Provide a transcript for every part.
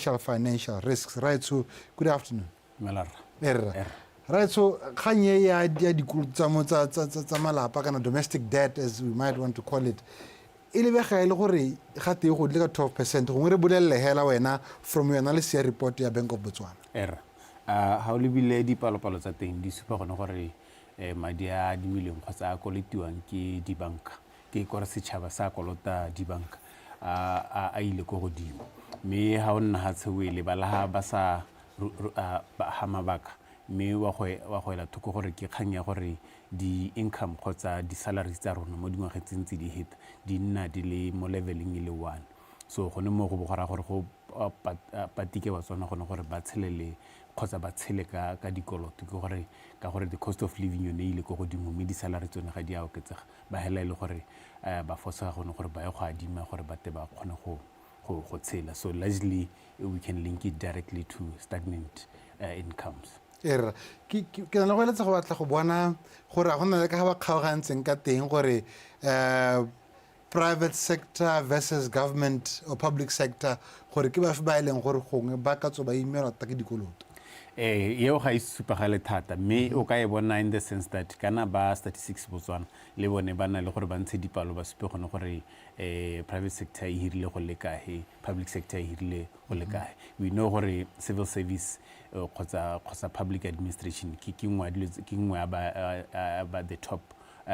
potential financial risks. Right, so good afternoon. Malar. Right, so kanye ya dikolo tsa malapa kana domestic debt, as we might want to call it. Ile be ga ile gore ga te go dile ka 12% go re bolelle hela wena from your analysis report ya Bank of Botswana. Ha o lebile dipalopalo tsa teng di supa gone gore madi a dimilione kgotsa a koletiwang ke dibanka ke gore setšhaba sa kolota dibanka a ile ko godimo mme ha o nna ha tshewele ba la ba sa ha mabaka mme wa go ela thoko gore ke kgang ya gore di-income kgotsa di-salaries tsa rona mo dingwageng tse di hit di nna di le mo leveling e le 1 so gone mo go bogora gore go patike ba tsona gone gore ba tshelele kgotsa ba tshele ka dikoloto ke gore ka gore the cost of living yone ile go godimo mme di-salary tsone ga di a oketsega ba hela ile gore ba fosega gone gore ba ye go adima gore ba te ba kgone go tshela so largely we can link it directly to stagnant incomes. Ke na go eletsa go batla go bona gore a gona le ka ba kgaogantseng ka teng gore private sector versus government or public sector gore ke ba fe ba ileng gore gongwe ba ka tso ba imela ta ke dikoloto. Yeo ga isupagale thata mme o ka e bona in the sense that kana ba statistics Botswana le bone ba na le gore ba ntshe dipalo ba supe gone gore private sector e hirile go le kae public sector e hirile go le kae we know gore civil service kgotsa public administration ke ngwe ba the top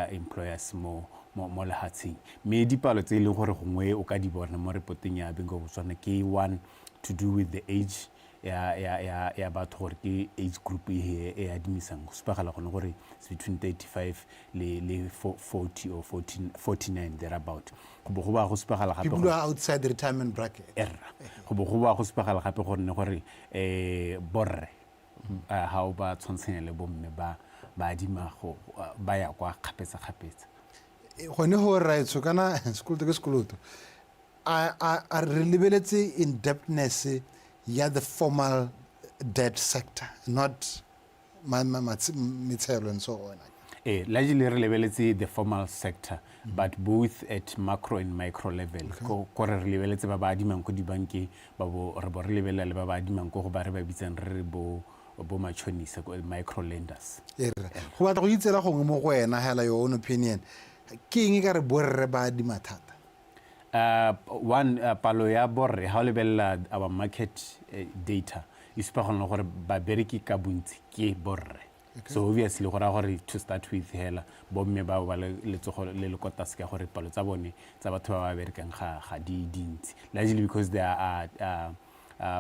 employers mo lehatsheng mme dipalo tse e leng gore gongwe o ka di bona mo reporting ya Bank of Botswana ke one to do with the age ya batho gore ke age group e admisang go supagala gone gore it's between 35 le 40 or 49 thereabout go ba go supagala gape people are outside the retirement bracket go ba go supagala gape gore borre ha o ba tshwantsenya le bomme ba adima go ba ya kwa kgapetsa gone ho right so kana sekoloto a re lebeletse indebtedness ya the formal debt sector not mitselo and so on. Largely re lebeletse the formal sector but both at macro and micro level ko re lebeletse ba adimang ko dibanke ba bo re lebelele le ba adimang ko go ba re ba bitsang re bo machonisa ko micro lenders. Go batla go itsela gongwe mo go wena hela your own opinion ke eng ka re borre ba adima thata? One palo ya borre ha o lebella our market data ispa gone gore ba bereki ka bontsi ke borre so obviously gore to start with hela bomme ba le tsogo le kota se ka gore palo tsa bone tsa batho ba berekang ga di dintsi largely because they are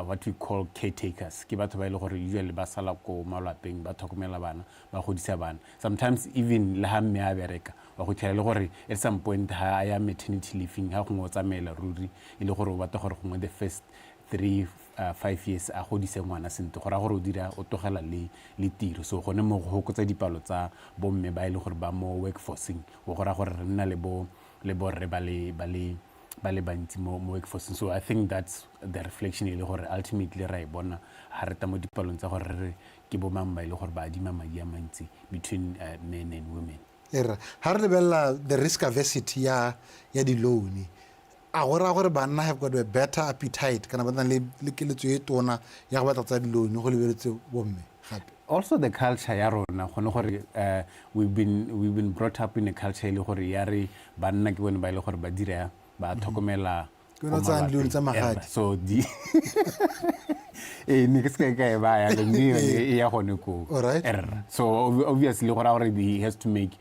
what we call caretakers ke batho ba ile gore usually ba sala ko malapeng ba thokomela bana ba godisa bana sometimes even le ha mme a bereka wa go tshela le gore at some point ha ya maternity leave ha go ngotsa mela ruri ile gore o batla gore gongwe the first 3-5 years a godise ngwana sente gore o dira o togela le tiro so gone mo go hokotsa dipalo tsa bomme ba ile gore ba mo workforcing go gore re nna le borre ba le bantsi mo workforce so I think that's the reflection ile gore ultimately ra bona ha re ta mo dipalong tsa gore re ke bo mang ba ile gore ba adima madi a mantsi between men and women. Ha re lebella the risk aversity ya di loan a gore banna have got a better appetite kana ba le keletso e tona ya go batla tsa di loan go lebeletse bomme gape. Also the culture ya rona gone gore we've been brought up in a culture ile gore ya re banna ke bone ba ile gore ba dira ba thokomela so di ni ke se ka ba ya le ni ya gone ko so obviously gore already he has to make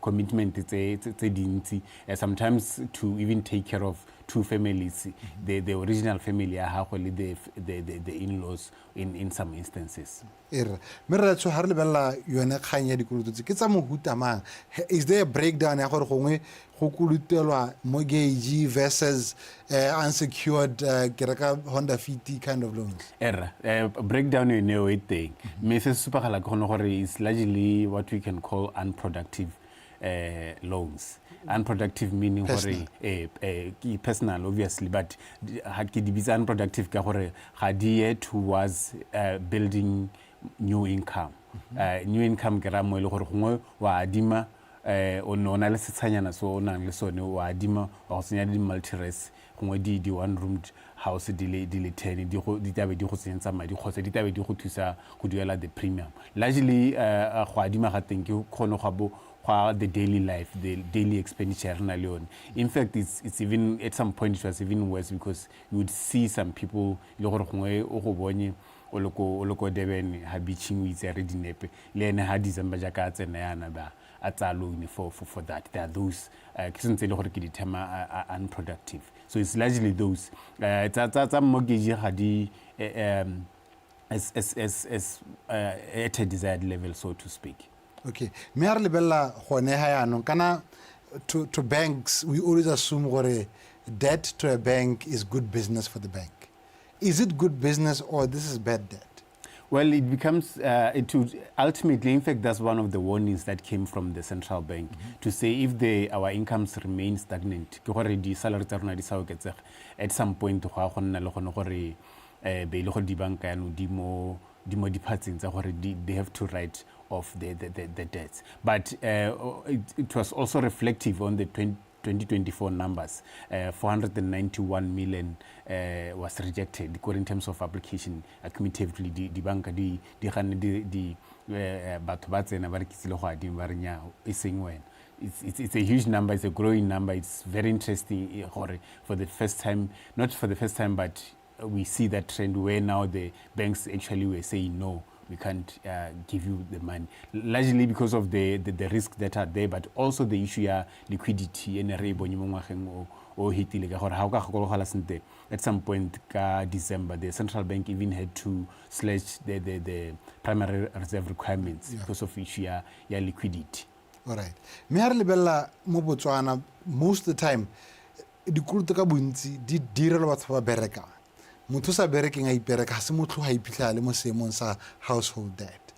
commitment tse dintsi sometimes to even take care of two families the original family ya hago le the in-laws in some instances. Me re tso ha re lebella yone kgang ya dikoloto ke tsa mohuta mang is there a breakdown ya gore gongwe go kolotelwa mortgage versus unsecured ke reka Honda Fit kind of loans? Breakdown you know it thing me se supagala ke gone gore is largely what we can call unproductive loans. Unproductive meaning gore personal obviously but ha ke di bitsa unproductive ka gore ga di towards building new income. New income ke ra mo ile gore gongwe wa adima o nona le setshanyana so o nang le sone wa adima wa go tsenya di multi-res gongwe di one roomed house di le 10 di tabe di go tsentsa madi kgotsa di tabe di go thusa go duela the premium. Largely go adima ga teng ke kgone go bo the daily life, the daily expenditure na leon. In fact, it's even at some point it was even worse because you would see some people le gore gongwe o go bone o loko Durban ha beaching with a ready nepe le ene ha December jaka tsena yana ba a tsa loan for that. There are those ke le gore ke di term unproductive. So it's largely those tsa mortgage ga di as at a desired level, so to speak. Okay, me are lebella gone ha yanong kana to banks we always assume gore debt to a bank is good business for the bank. Is it good business or this is bad debt? Well, it becomes ultimately, in fact, that's one of the warnings that came from the central bank to say if our incomes remain stagnant, at some point, they have to write off the debts. But it was also reflective on the 2024 numbers. 491 million was rejected in terms of application. Cumulatively, the bank it's a huge number, it's a growing number, it's very interesting for the first time, not for the first time, but we see that trend where now the banks actually were saying no, we can't give you the money, largely because of the risks that are there, but also the issue of liquidity and at some point December the central bank even had to slash the primary reserve requirements because of issue of liquidity. All right. Me ha re lebella mo Botswana most of the time dikoloto ka bontsi di direla batho ba bereka. Motho sa berekeng a ipereka ha se motho ha iphitlha le mo seemong sa household debt.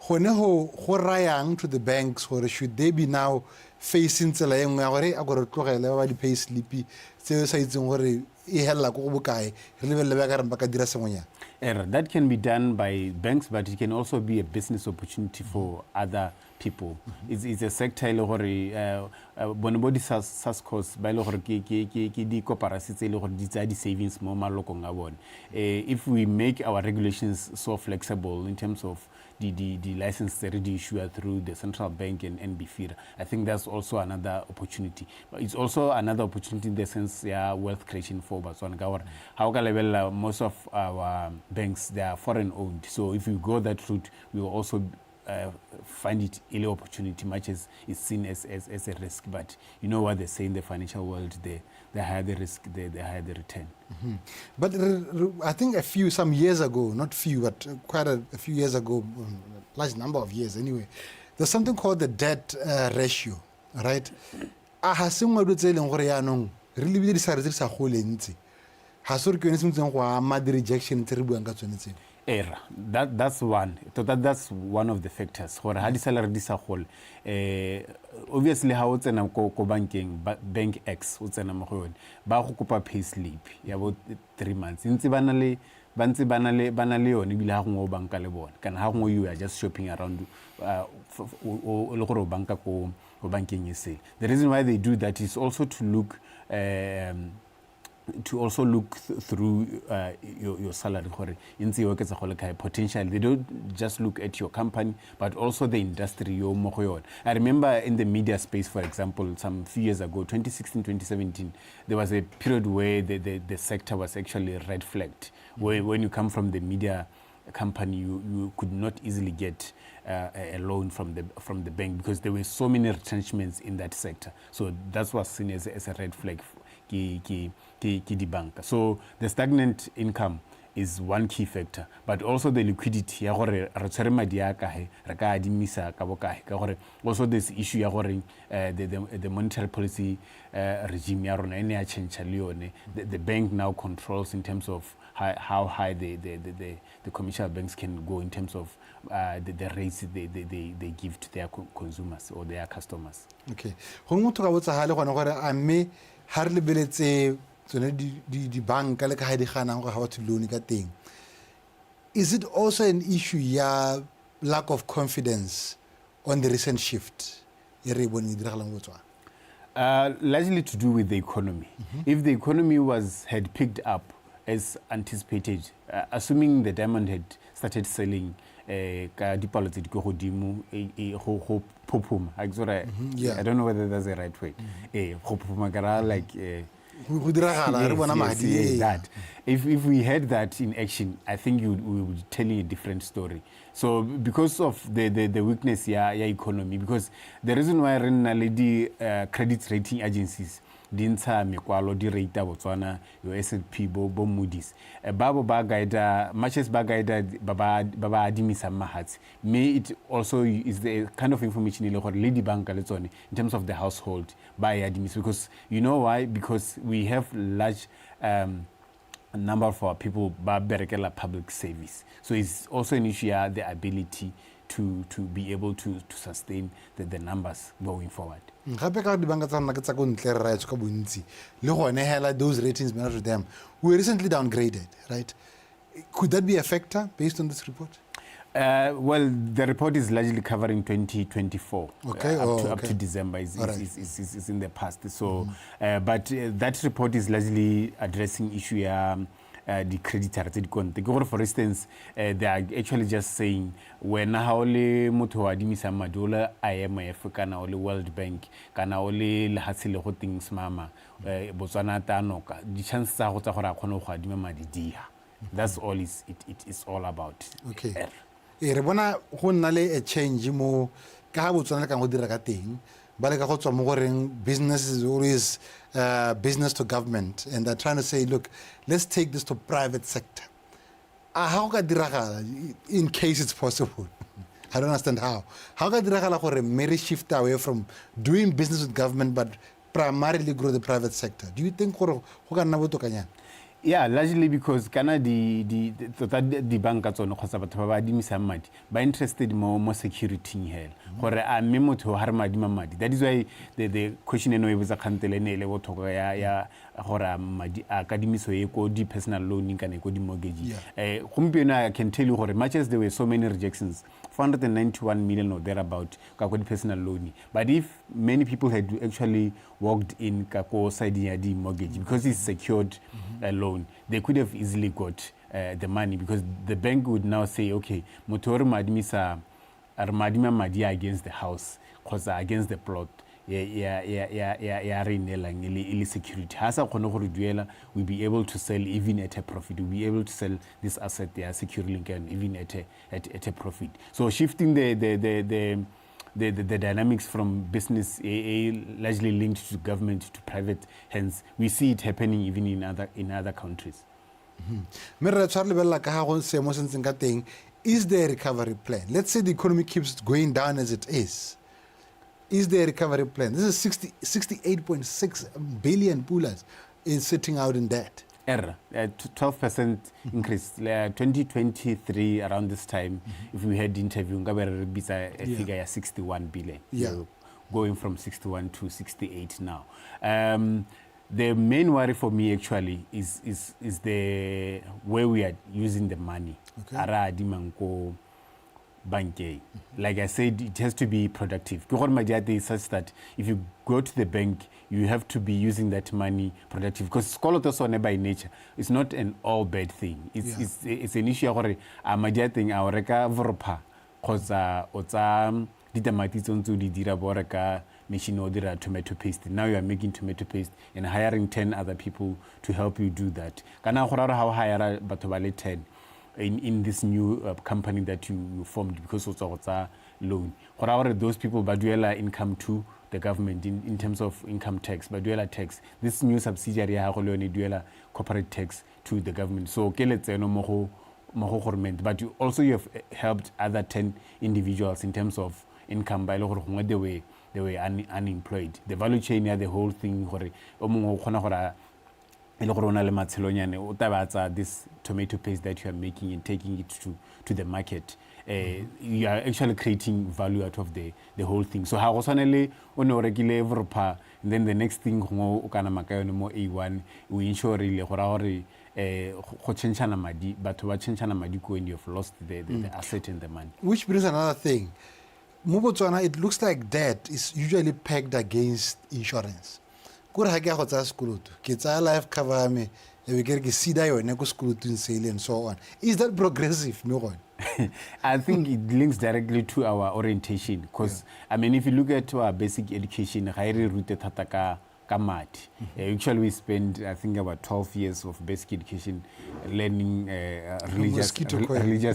Gone go rayang to the banks gore should they be now facing tsela e nngwe ya gore a gore tlogele ba di pay slippy tseo sa itseng gore e hella go bokae re lebelle ba ka re ba ka dira sengwenyana. That can be done by banks, but it can also be a business opportunity for other people. It's a sector bonobody SASCOS by di corporations di savings mo malokong a bone. If we make our regulations so flexible in terms of the license that are issued through the central bank and NBFIR, I think that's also another opportunity. But it's also another opportunity in the sense wealth creation for Botswana. How most of our banks, they are foreign owned. So if we go that route, we will also find it an opportunity, much as it's seen as a risk. But you know what they say in the financial world, the higher the risk, the higher the return. But I think some years ago, not few, but quite a few years ago, large number of years anyway, there's something called the debt ratio, right? Really be decided sa go lentsi. Ha so re ke ne se mtseng go ama di rejection tse re buang ka tsone tse. That's one. That's one of the factors. Gore ha di salary di sa gole obviously ha o tsena ko bankeng bank X o tsena mo go yone ba go kopa pay slip ya bo 3 months ntse bana le yone bile ha go banka le bona kana ha go you are just shopping around o le gore banka ko bankeng yese. The reason why they do that is also to look through your salary. Potentially, they don't just look at your company, but also the industry. I remember in the media space, for example, some few years ago, 2016, 2017, there was a period where the sector was actually red flagged. Where when you come from the media company, you could not easily get a loan from the bank because there were so many retrenchments in that sector. So that was seen as a red flag. So the stagnant income is one key factor, but also the liquidity. Also this issue the monetary policy regime. The bank now controls in terms of how high the commercial banks can go in terms of the rates they give to their consumers or their customers. Okay. Ha re lebeletse tsone di banka le ka ha di ganang go ga batho loan ka teng, is it also an issue ya lack of confidence on the recent shift e re bone diragalang Botswana? Largely to do with the economy. If the economy had picked up as anticipated, assuming the diamond had started selling ka dipalo tse di go godimo go phopoma I don't know whether that's the right way go phopoma kara like that. If we had that in action, I think we would be telling a different story. So because of the weakness ya economy, because the reason why re nna le di credit rating agencies di ntsha mekwalo di rate Botswana yo S&P bo Moody's babo ba guide matches ba guide ba adimisa mahatsi may it also is the kind of information ile gore le di banka le tsone in terms of the household ba adimisa, because you know why, because we have large number of our people ba berekela public service, so it's also an issue the ability to be able to sustain the numbers going forward. Gape ka dibanka tsa nna ke tsa go ntle re ka bontsi le gone hela those ratings managed to them we recently downgraded, right? Could that be a factor based on this report? Well, the report is largely covering 2024. Okay. Up to December is in the past. So, but that report is largely addressing issue the creditor. For instance, they are actually just saying when haole motho wa dimisa madola IMF kana ole World Bank kana ole lehatsile go things mama Botswana tanoka di chance tsa go tsa gore a khone go adima madi dia. That's all it is all about. Okay. Re bona go nna le a change mo ka Botswana ka go dira ka teng ba le ka go tswa mo goreng business is always business to government, and they're trying to say, look, let's take this to private sector. How ka diragala in case it's possible? I don't understand how. How ka diragala gore may shift away from doing business with government but primarily grow the private sector? Do you think gore go ka nna botokanyana? Yeah, largely because kana di banka tsone kgotsa batho ba ba adimisa madi ba interested more security here gore a mme motho ha re madima madi. That is why the question eno e botsa khantele ne le bothoko ya gore madi a kadimiso e ko di personal loan kana ko di mortgage. Gompieno I can tell you gore much as there were so many rejections, 491 million or thereabout ka ko di personal loan, but if many people had actually walked in ka ko side ya di mortgage because it's secured loan, they could have easily got the money, because the bank would now say, okay, motor madimisa armadima madia against the house cause against the plot ili security hasa kono go duela, we be able to sell even at a profit, we be able to sell this asset they are securely linked even at a profit. So shifting the dynamics from business largely linked to government to private hands, we see it happening even in other countries. Is there a recovery plan? Let's say the economy keeps going down as it is. Is there a recovery plan? This is 68.6 billion pulas is sitting out in debt. 12% increase. 2023 around this time, if we had interview, a figure 61 billion. Going from 61 to 68 now. The main worry for me actually is the way we are using the money. Bank. Like I said, it has to be productive. Is such that if you go to the bank, you have to be using that money productive. Because scholar by nature, it's not an all bad thing. It's an issue where thing our reka vorpa because machine order tomato paste. Now you are making tomato paste and hiring 10 other people to help you do that. Kana how hire but 10 in this new company that you formed because of a loan. Those people baduela income to the government in terms of income tax, baduela tax. This new subsidiary duela corporate tax to the government. So but you have helped other 10 individuals in terms of income by they were unemployed. The value chain, the whole thing, this tomato paste that you are making and taking it to the market, you are actually creating value out of the whole thing. So how and then the next thing A1 we ensure really but when you have lost the asset and the money. Which brings another thing. Botswana, it looks like debt is usually pegged against insurance. Life cover me be ke re ke sida yone ko sekolotong sele and so on. Is that progressive no gone? I think it links directly to our orientation because, I mean, if you look at our basic education, highly rooted hataka kamati. Actually, we spent, I think, about 12 years of basic education learning religious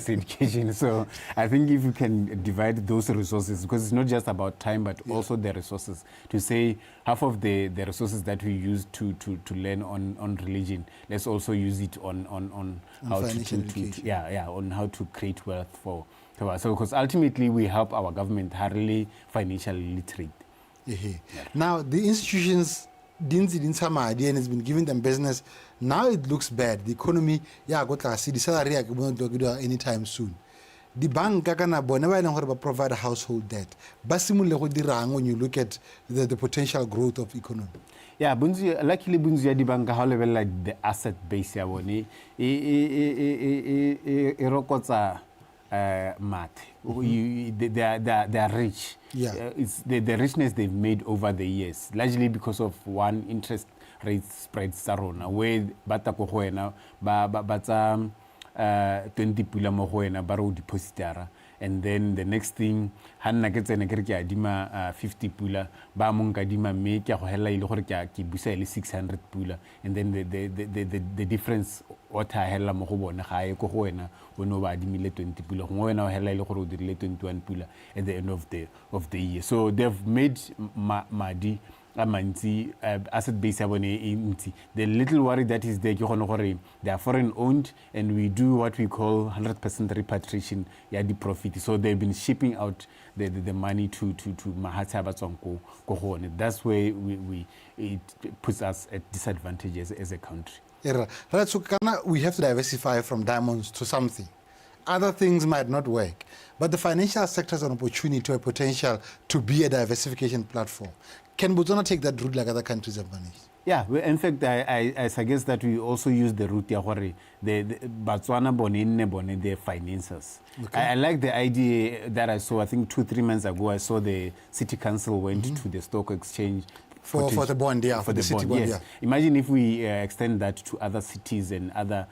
education. So I think if you can divide those resources, because it's not just about time, but also the resources, to say half of the resources that we use to learn on religion, let's also use it on how on how to create wealth for us. So because ultimately we help our government hardly financially literate. Now the institutions didn't some idea and it's been giving them business. Now it looks bad. The economy got see the salary won't do anytime soon. The bank never provide a household debt. When you look at the potential growth of economy. Yeah, luckily Bunzi di bank how level like the asset base ya bone rokotsa math. They are rich. It's the richness they've made over the years, largely because of one interest rate spreads sarona where batako hoena ba 20 pula mo hoena ba ro depositara, and then the next thing hanna ke tsene ke re ke adima 50 pula ba mong ka dima me ke go hela ile gore ke busa ile 600 pula, and then the difference what ha hela mo go bona ga e go go wena o no ba adimile 20 pula go wena o hela ile gore o dirile 21 pula at the end of the year. So they've made madi amanti asset base ya bone inti. The little worry that is there ke gone gore they are foreign owned and we do what we call 100% repatriation ya di profit. So they've been shipping out the money to mahatsa ba tsong go gone. That's where it puts us at disadvantage as a country. Right, so we have to diversify from diamonds to something. Other things might not work, but the financial sector has an opportunity or potential to be a diversification platform. Can Botswana take that route like other countries have managed? Yeah, well, in fact, I suggest that we also use the route the Botswana bone their finances. Okay. I like the idea that I saw, I think 2-3 months ago, I saw the city council went to the stock exchange for the bond, for the city bond. Yes. Imagine if we extend that to other cities and other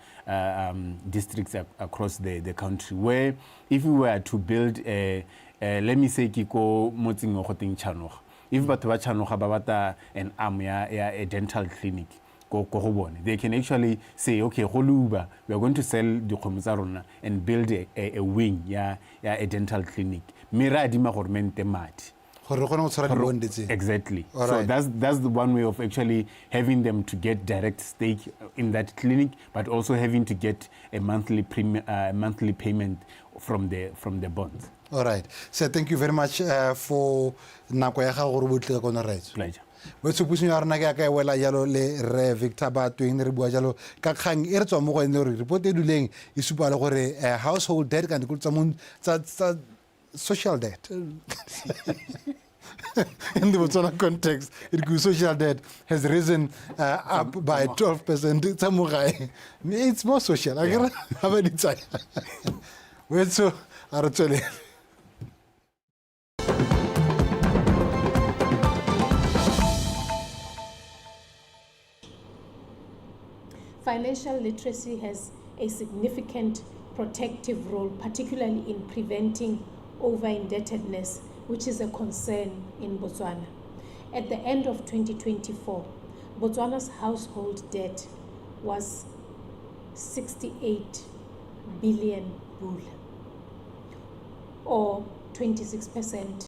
districts across the country, where if we were to build let me say kiko motsing o goting Chanoga, if batho ba Chanoga ba bata an arm ya a dental clinic go bone, they can actually say, okay, Holuba, we are going to sell the Komzarona and build a wing a dental clinic. Mira dima gormente mat. Exactly. All so right. That's the one way of actually having them to get direct stake in that clinic, but also having to get a monthly payment from the bonds. All right. So thank you very much for Pleasure. We supposing you are naga ka wela yalo le re Victor Batwing re bua jalo ka kgang e re tswa mo go ene re report e duleng e supa le gore household debt ka dikolo tsa mon tsa social debt. In the Botswana context, social debt has risen up by 12%. It's more social. I have any time. Well, so financial literacy has a significant protective role, particularly in preventing over-indebtedness, which is a concern in Botswana. At the end of 2024, Botswana's household debt was 68 billion pula, or 26%